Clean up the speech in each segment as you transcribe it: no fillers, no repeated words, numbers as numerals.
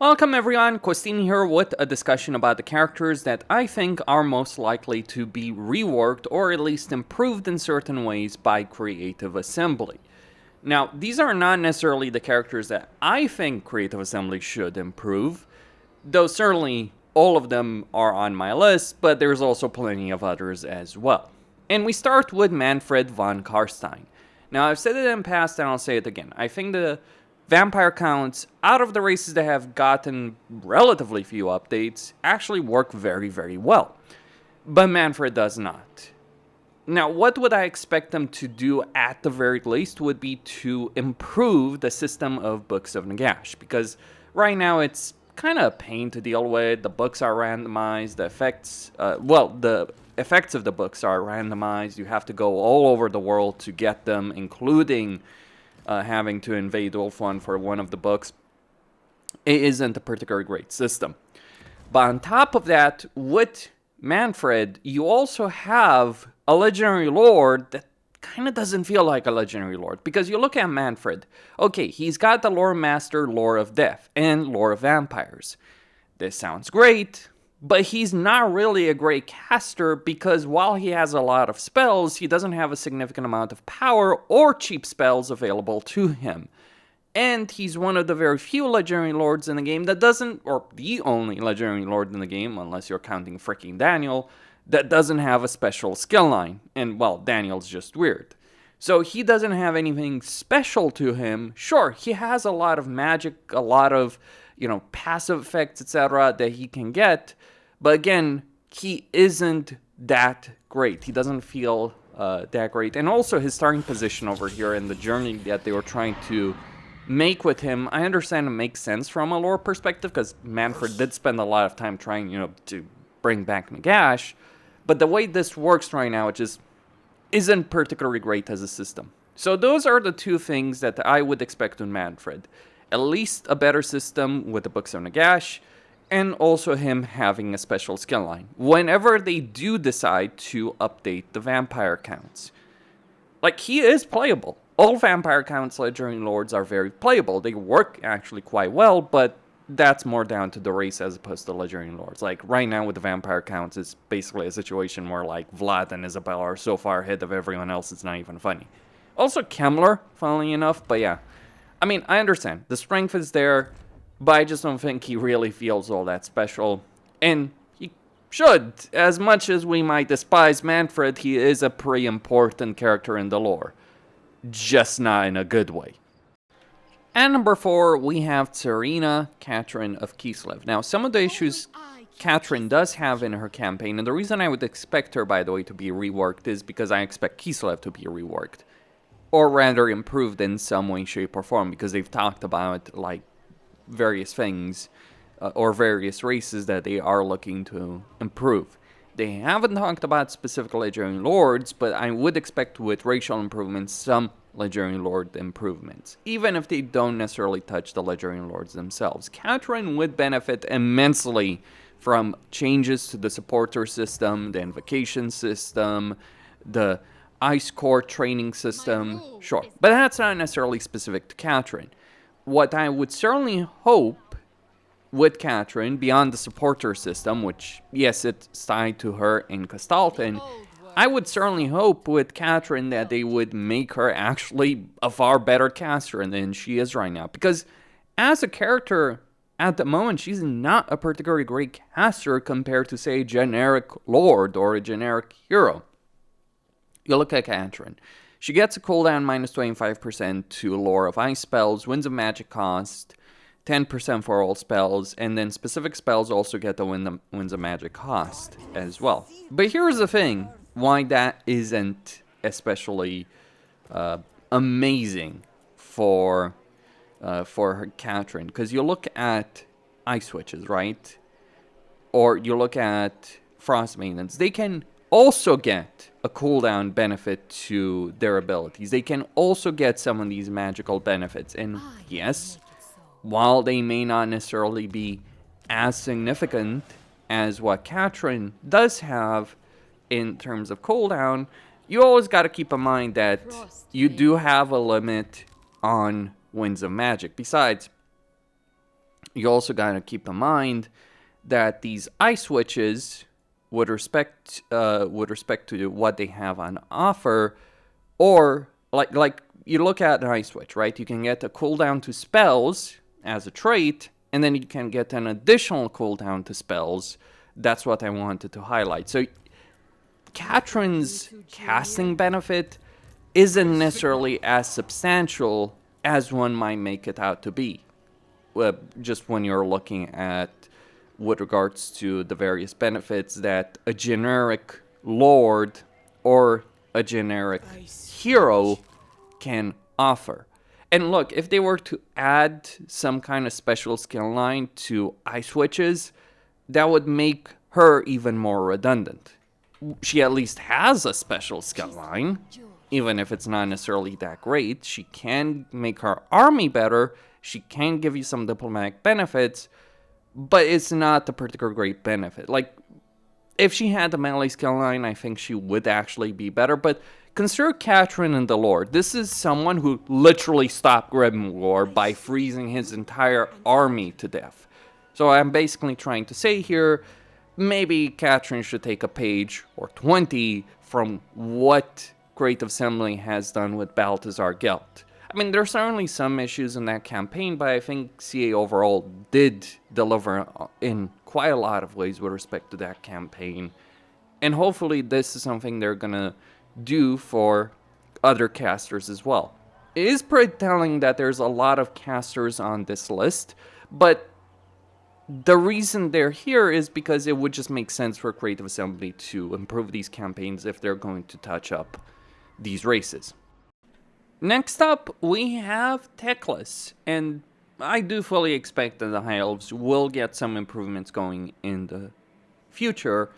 Welcome everyone, Costin here with a discussion about the characters that I think are most likely to be reworked or at least improved in certain ways by Creative Assembly. Now, these are not necessarily the characters that I think Creative Assembly should improve, though certainly all of them are on my list, but there's also plenty of others as well. And we start with Manfred Von Carstein. Now, I've said it in the past and I'll say it again. I think the vampire counts out of the races that have gotten relatively few updates actually work very, very well. But Manfred does not. Now, what would I expect them to do at the very least would be to improve the system of Books of Nagash, because right now it's kind of a pain to deal with. The books are randomized, the effects of the books are randomized. You have to go all over the world to get them, including having to invade Ulthuan for one of the books. It isn't a particularly great system. But on top of that, with Manfred, you also have a Legendary Lord that kind of doesn't feel like a Legendary Lord. Because you look at Manfred, okay, he's got the Lore Master, Lore of Death, and Lore of Vampires. This sounds great, but he's not really a great caster because while he has a lot of spells, he doesn't have a significant amount of power or cheap spells available to him. And he's one of the very few Legendary Lords in the game that doesn't, or the only Legendary Lord in the game, unless you're counting freaking Daniel, that doesn't have a special skill line. And, well, Daniel's just weird. So he doesn't have anything special to him. Sure, he has a lot of magic, a lot of, passive effects, etc. that he can get. But again, he isn't that great. He doesn't feel that great. And also his starting position over here and the journey that they were trying to make with him, I understand it makes sense from a lore perspective, because Manfred did spend a lot of time trying, to bring back Nagash. But the way this works right now, it just isn't particularly great as a system. So those are the two things that I would expect in Manfred. At least a better system with the Books of Nagash, and also him having a special skill line whenever they do decide to update the vampire counts. Like, he is playable. All vampire counts Legendary Lords are very playable. They work actually quite well, but that's more down to the race as opposed to Legendary Lords. Like, right now with the vampire counts, it's basically a situation where, like, Vlad and Isabella are so far ahead of everyone else, it's not even funny. Also, Kemmler, funnily enough, but yeah. I mean, I understand. The strength is there, but I just don't think he really feels all that special. And he should. As much as we might despise Manfred, he is a pretty important character in the lore. Just not in a good way. And number 4, we have Tzarina Katarin of Kislev. Now, some of the issues Katarin does have in her campaign, and the reason I would expect her, by the way, to be reworked is because I expect Kislev to be reworked. Or rather improved in some way, shape, or form, because they've talked about, like, various things or various races that they are looking to improve. They haven't talked about specific Legendary Lords, but I would expect with racial improvements some Legendary Lord improvements, even if they don't necessarily touch the Legendary Lords themselves. Katarin would benefit immensely from changes to the supporter system, the invocation system, the Ice Core training system, sure, but that's not necessarily specific to Katarin. What I would certainly hope with Katarin, beyond the supporter system, which, yes, it's tied to her in Castalton, I would certainly hope with Katarin that they would make her actually a far better caster than she is right now. Because as a character, at the moment, she's not a particularly great caster compared to, say, a generic Lord or a generic hero. You look at Katarin. She gets a cooldown minus 25% to Lore of Ice spells, Winds of Magic cost, 10% for all spells, and then specific spells also get the Winds of Magic cost as well. But here's the thing, why that isn't especially amazing for her Katarin. Because you look at Ice Witches, right? Or you look at Frost Maidens. They can also get a cooldown benefit to their abilities. They can also get some of these magical benefits. And yes, while they may not necessarily be as significant as what Katarin does have in terms of cooldown, you always got to keep in mind that you do have a limit on Winds of Magic. Besides, You also gotta keep in mind that these eye switches, with respect to what they have on offer, or like you look at an eye switch, right? You can get a cooldown to spells as a trait, and then you can get an additional cooldown to spells. That's what I wanted to highlight. So Katarin's casting benefit isn't necessarily as substantial as one might make it out to be. Just when you're looking at with regards to the various benefits that a generic lord or a generic hero can offer. And look, if they were to add some kind of special skill line to eye switches, that would make her even more redundant. She at least has a special skill line, even if it's not necessarily that great. She can make her army better, she can give you some diplomatic benefits, but it's not a particular great benefit. Like, if she had the melee skill line, I think she would actually be better, but consider Katarin in the lore. This is someone who literally stopped Grimoire by freezing his entire army to death. So I'm basically trying to say here, maybe Katarin should take a page or 20 from what Creative Assembly has done with Balthazar Gelt. I mean, there's certainly some issues in that campaign, but I think CA overall did deliver in quite a lot of ways with respect to that campaign. And hopefully this is something they're gonna do for other casters as well. It is pretty telling that there's a lot of casters on this list, but the reason they're here is because it would just make sense for Creative Assembly to improve these campaigns if they're going to touch up these races. Next up, we have Teclis, and I do fully expect that the High Elves will get some improvements going in the future,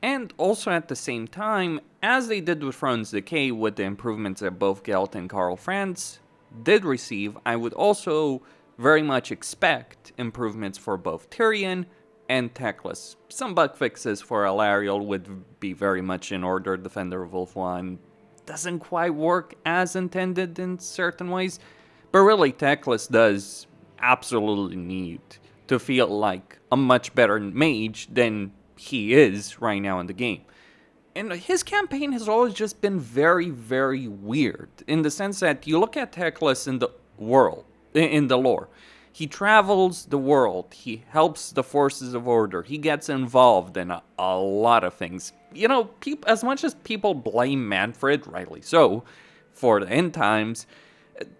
and also at the same time, as they did with Throne's Decay with the improvements that both Gelt and Karl Franz did receive, I would also very much expect improvements for both Tyrion and Teclis. Some bug fixes for Alariel would be very much in order. Defender of Wolf 1 doesn't quite work as intended in certain ways, but really Teclis does absolutely need to feel like a much better mage than he is right now in the game. And his campaign has always just been very, very weird, in the sense that you look at Teclis in the world, in the lore. He travels the world, he helps the forces of order, he gets involved in a lot of things. You know, as much as people blame Manfred, rightly so, for the end times,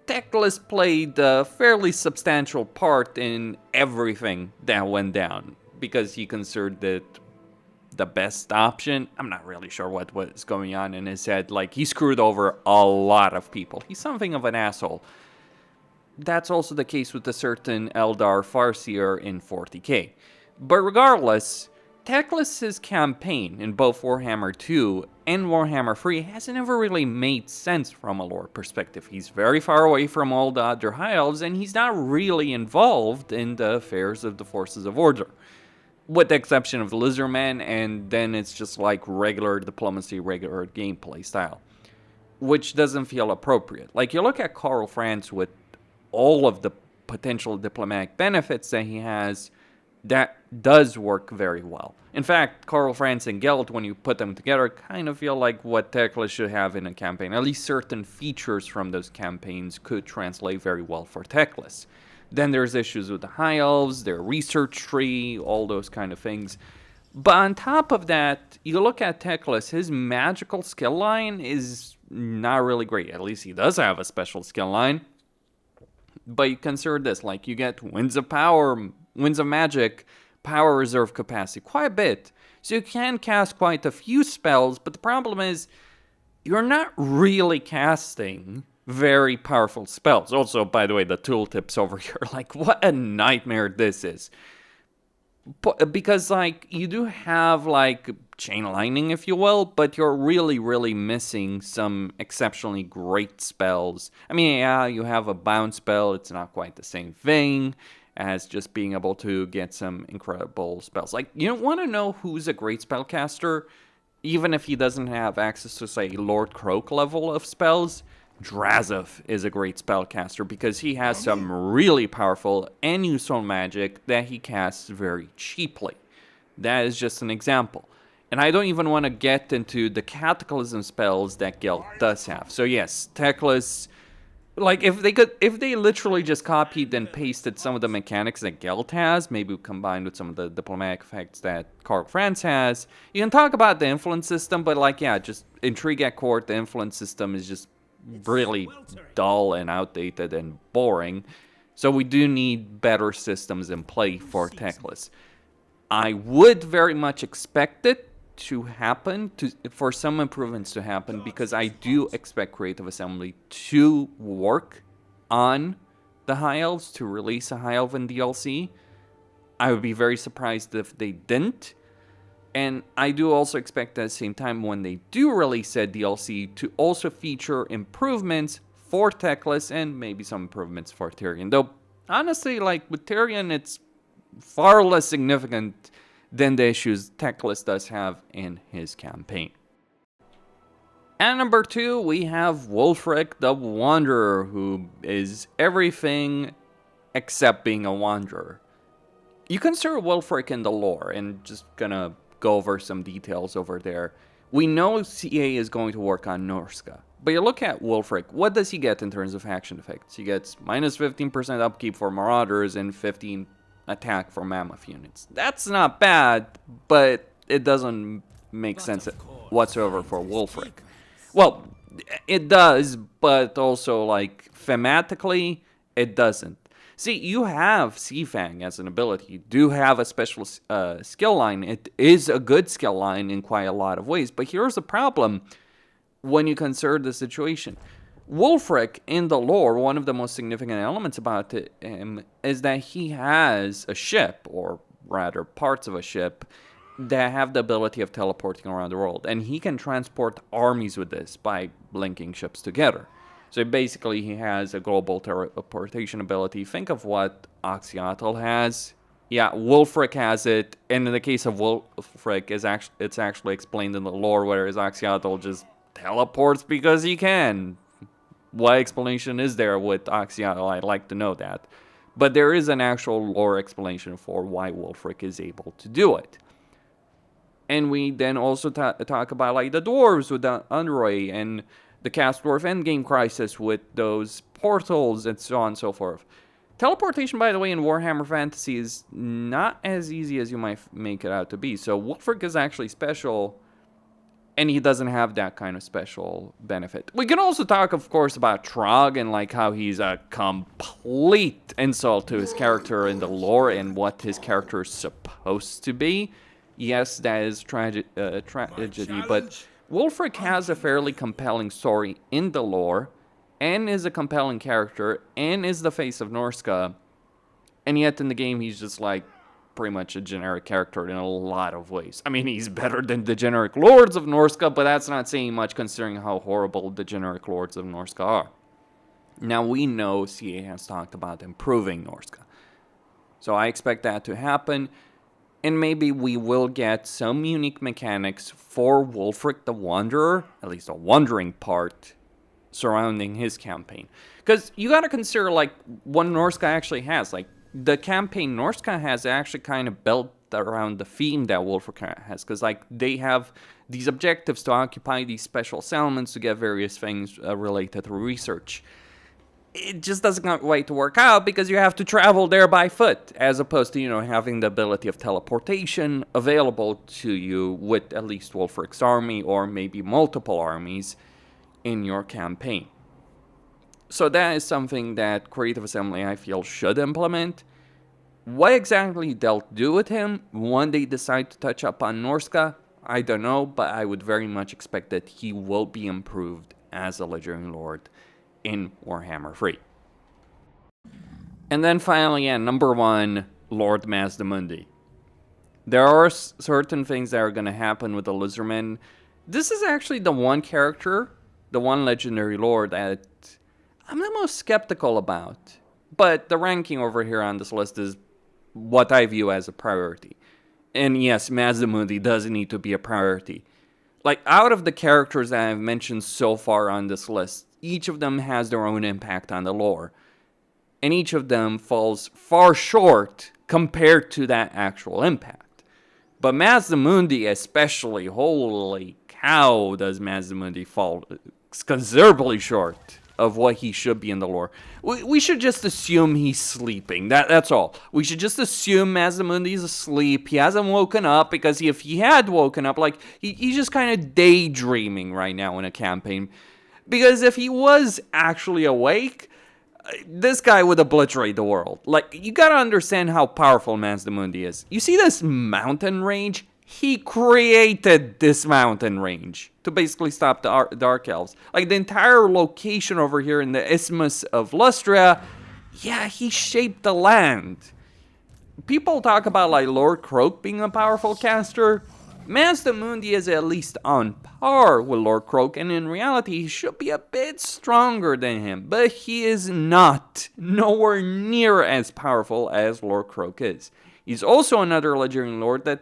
Teclis played a fairly substantial part in everything that went down, because he considered it the best option. I'm not really sure what was going on in his head. Like, he screwed over a lot of people. He's something of an asshole. That's also the case with a certain Eldar Farseer in 40k. But regardless, Teclis' campaign in both Warhammer 2 and Warhammer 3 has never really made sense from a lore perspective. He's very far away from all the other High Elves, and he's not really involved in the affairs of the forces of order. With the exception of the Lizardman, and then it's just like regular diplomacy, regular gameplay style. Which doesn't feel appropriate. Like, you look at Karl Franz with all of the potential diplomatic benefits that he has, that does work very well. In fact, Karl Franz and Gelt, when you put them together, kind of feel like what Teclis should have in a campaign. At least certain features from those campaigns could translate very well for Teclis. Then there's issues with the High Elves, their research tree, all those kind of things. But on top of that, you look at Teclis, his magical skill line is not really great. At least he does have a special skill line. But you consider this, like, you get Winds of Power, Winds of Magic, Power Reserve Capacity, quite a bit. So you can cast quite a few spells, but the problem is, you're not really casting very powerful spells. Also, by the way, the tooltips over here, like, what a nightmare this is. Because, like, you do have, like, chain lightning, if you will, but you're really, really missing some exceptionally great spells. I mean, yeah, you have a bounce spell, it's not quite the same thing as just being able to get some incredible spells. Like, you want to know who's a great spellcaster, even if he doesn't have access to, say, Lord Croak level of spells? Drazov is a great spellcaster because he has some really powerful and useful magic that he casts very cheaply. That is just an example. And I don't even want to get into the Cataclysm spells that Gelt does have. So yes, Teclis, like if they literally just copied and pasted some of the mechanics that Gelt has, maybe combined with some of the diplomatic effects that Karl Franz has, you can talk about the influence system, but like, yeah, just Intrigue at Court, the influence system is just really dull and outdated and boring. So we do need better systems in play for Teclis. I would very much expect it to happen, for some improvements to happen, because I do expect Creative Assembly to work on the High Elves, to release a High Elven DLC. I would be very surprised if they didn't. And I do also expect at the same time, when they do release a DLC, to also feature improvements for Teclis and maybe some improvements for Tyrion. Though, honestly, like with Tyrion, it's far less significant than the issues Teclis does have in his campaign. At number 2, we have Wulfrik the Wanderer, who is everything except being a wanderer. You consider Wulfrik in the lore, and just gonna go over some details over there. We know CA is going to work on Norska, but you look at Wulfrik, what does he get in terms of action effects? He gets minus 15% upkeep for Marauders and 15 attack for Mammoth units. That's not bad, but it doesn't make sense whatsoever for Wulfrik. Well, it does, but also, like, thematically, it doesn't. See, you have Seafang as an ability. You do have a special skill line. It is a good skill line in quite a lot of ways, but here's the problem when you consider the situation. Wulfrik, in the lore, one of the most significant elements about him is that he has a ship, or rather parts of a ship, that have the ability of teleporting around the world. And he can transport armies with this by linking ships together. So basically, he has a global teleportation ability. Think of what Oxyatl has. Yeah, Wulfrik has it. And in the case of Wulfrik, it's actually explained in the lore, whereas Oxyatl just teleports because he can. What explanation is there with Oxyatl? I'd like to know that. But there is an actual lore explanation for why Wulfrik is able to do it. And we then also talk about like the dwarves with the Unray and the Cast Dwarf Endgame Crisis with those portals and so on and so forth. Teleportation, by the way, in Warhammer Fantasy is not as easy as you might make it out to be. So Wulfrik is actually special, and he doesn't have that kind of special benefit. We can also talk, of course, about Trog and like how he's a complete insult to his character in the lore and what his character is supposed to be. Yes, that is tragedy, but Wulfrik has a fairly compelling story in the lore, and is a compelling character, and is the face of Norska, and yet in the game he's just like pretty much a generic character in a lot of ways. I mean, he's better than the generic lords of Norska, but that's not saying much considering how horrible the generic lords of Norska are. Now, we know CA has talked about improving Norska, so I expect that to happen. And maybe we will get some unique mechanics for Wulfrik the Wanderer, at least a wandering part, surrounding his campaign. Because you gotta consider, like, what Norska actually has. Like, the campaign Norska has actually kind of built around the theme that Wulfrik has. Because, like, they have these objectives to occupy these special settlements to get various things related to research. It just doesn't quite work out because you have to travel there by foot, as opposed to, you know, having the ability of teleportation available to you with at least Wulfrik's army or maybe multiple armies in your campaign. So that is something that Creative Assembly, I feel, should implement. What exactly they'll do with him when they decide to touch up on Norska, I don't know, but I would very much expect that he will be improved as a Legendary Lord in Warhammer 3. And then finally, at number 1, Lord Mazdamundi. There are certain things that are going to happen with the Lizardmen. This is actually the one character, the one Legendary Lord that I'm the most skeptical about. But the ranking over here on this list is what I view as a priority. And yes, Mazdamundi does need to be a priority. Like, out of the characters that I've mentioned so far on this list, each of them has their own impact on the lore. And each of them falls far short compared to that actual impact. But Mazdamundi especially, holy cow, does Mazdamundi fall considerably short of what he should be in the lore. We should just assume he's sleeping. That's all. We should just assume Mazdamundi's asleep. He hasn't woken up, because if he had woken up, like, he's just kind of daydreaming right now in a campaign. Because if he was actually awake, this guy would obliterate the world. Like, you gotta understand how powerful Mazdamundi is. You see this mountain range? He created this mountain range to basically stop the Dark Elves. Like, the entire location over here in the Isthmus of Lustria, yeah, he shaped the land. People talk about, like, Lord Croak being a powerful caster. Mazdamundi is at least on par with Lord Croak, and in reality, he should be a bit stronger than him. But he is not. Nowhere near as powerful as Lord Croak is. He's also another Legendary Lord that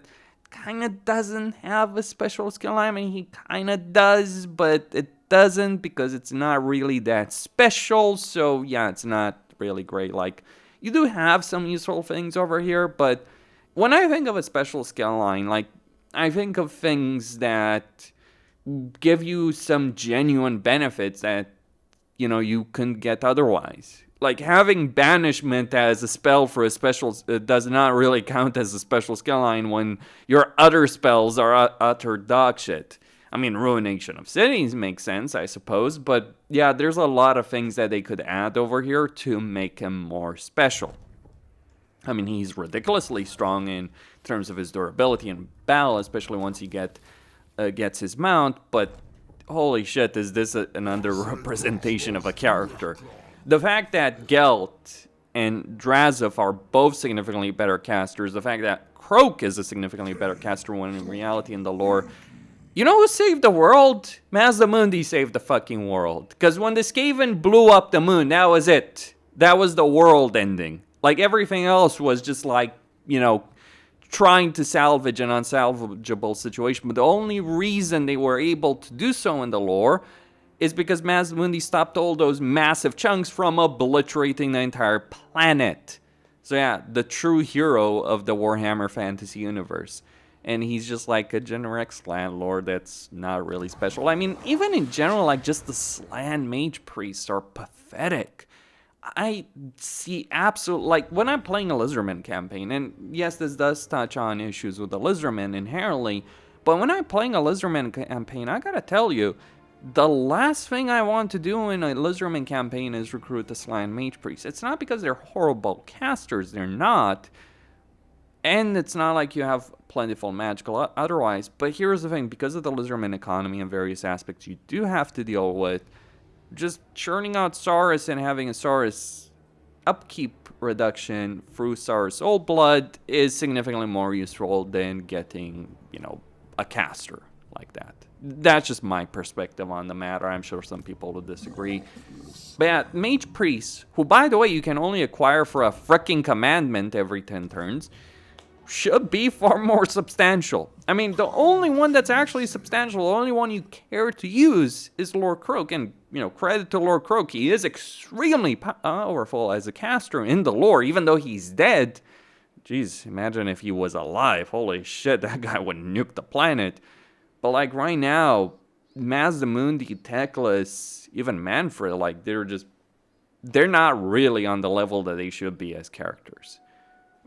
kind of doesn't have a special skill. I mean, he kind of does, but it doesn't, because it's not really that special. So yeah, it's not really great. Like, you do have some useful things over here, but when I think of a special skill line, like, I think of things that give you some genuine benefits that, you know, you couldn't get otherwise. Like, having banishment as a spell for a special does not really count as a special skill line when your other spells are utter dog shit. I mean, Ruination of Cities makes sense, I suppose, but yeah, there's a lot of things that they could add over here to make him more special. I mean, he's ridiculously strong in terms of his durability and battle, especially once he gets his mount, but holy shit, is this an underrepresentation of a character. The fact that Gelt and Drazov are both significantly better casters, the fact that Croak is a significantly better caster when in reality in the lore, you know who saved the world? Mazdamundi saved the fucking world. Because when the Skaven blew up the moon, that was it. That was the world ending. Like, everything else was just like, you know, trying to salvage an unsalvageable situation. But the only reason they were able to do so in the lore is because Mazdamundi stopped all those massive chunks from obliterating the entire planet. So yeah, the true hero of the Warhammer fantasy universe. And he's just like a generic Slan Lord that's not really special. I mean, even in general, like, just the Slan Mage Priests are pathetic. I see absolute, like, when I'm playing a Lizardman campaign, and yes, this does touch on issues with the Lizardman inherently, but when I'm playing a Lizardman campaign, I gotta tell you, the last thing I want to do in a Lizardman campaign is recruit the Slan Mage Priest. It's not because they're horrible casters, they're not. And it's not like you have plentiful magical otherwise. But here's the thing, because of the Lizardman economy and various aspects you do have to deal with, just churning out Saurus and having a Saurus upkeep reduction through Saurus Old Blood is significantly more useful than getting, you know, a caster like that. That's just my perspective on the matter. I'm sure some people will disagree. But yeah, Mage Priests, who by the way you can only acquire for a fricking commandment every 10 turns, should be far more substantial. I mean, the only one that's actually substantial, the only one you care to use is Lord Croak. And, you know, credit to Lord Croak, he is extremely powerful as a caster in the lore, even though he's dead. Jeez, imagine if he was alive. Holy shit, that guy would nuke the planet. But, like, right now, Mazdamundi, Teclis, even Manfred, like, they're not really on the level that they should be as characters.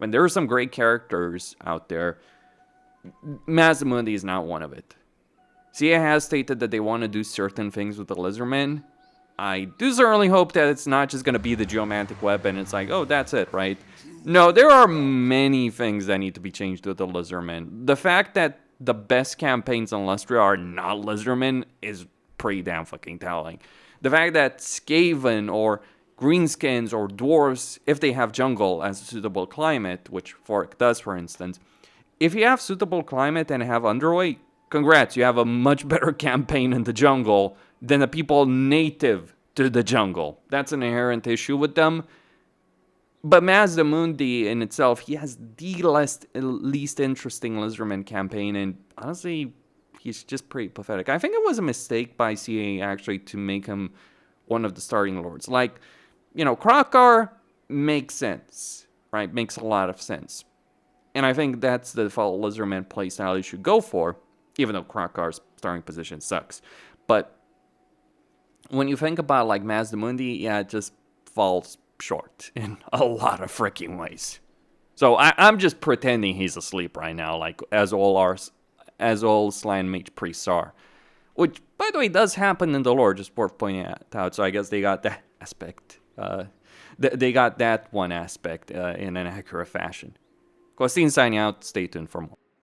And there are some great characters out there. Mazdamundi is not one of it. CA has stated that they want to do certain things with the Lizardmen. I do certainly hope that it's not just going to be the geomantic weapon. It's like, oh, that's it, right? No, there are many things that need to be changed with the Lizardmen. The fact that the best campaigns on Lustria are not Lizardmen is pretty damn fucking telling. The fact that Skaven or Greenskins or Dwarves, if they have jungle as a suitable climate, which Fork does, for instance, if you have suitable climate and have Underway, congrats, you have a much better campaign in the jungle than the people native to the jungle. That's an inherent issue with them. But Mazdamundi in itself, he has the least interesting Lizardman campaign, and honestly, he's just pretty pathetic. I think it was a mistake by CA actually to make him one of the starting lords. Like, Krokar makes sense, right? Makes a lot of sense. And I think that's the default Lizardman playstyle you should go for, even though Krokar's starting position sucks. But when you think about, like, Mazdamundi, yeah, it just falls short in a lot of freaking ways. So I'm just pretending he's asleep right now, like, as all Slan Mage priests are. Which, by the way, does happen in the lore, just worth pointing out. So I guess they got that aspect. They got that one aspect in an accurate fashion. Costin signing out. Stay tuned for more.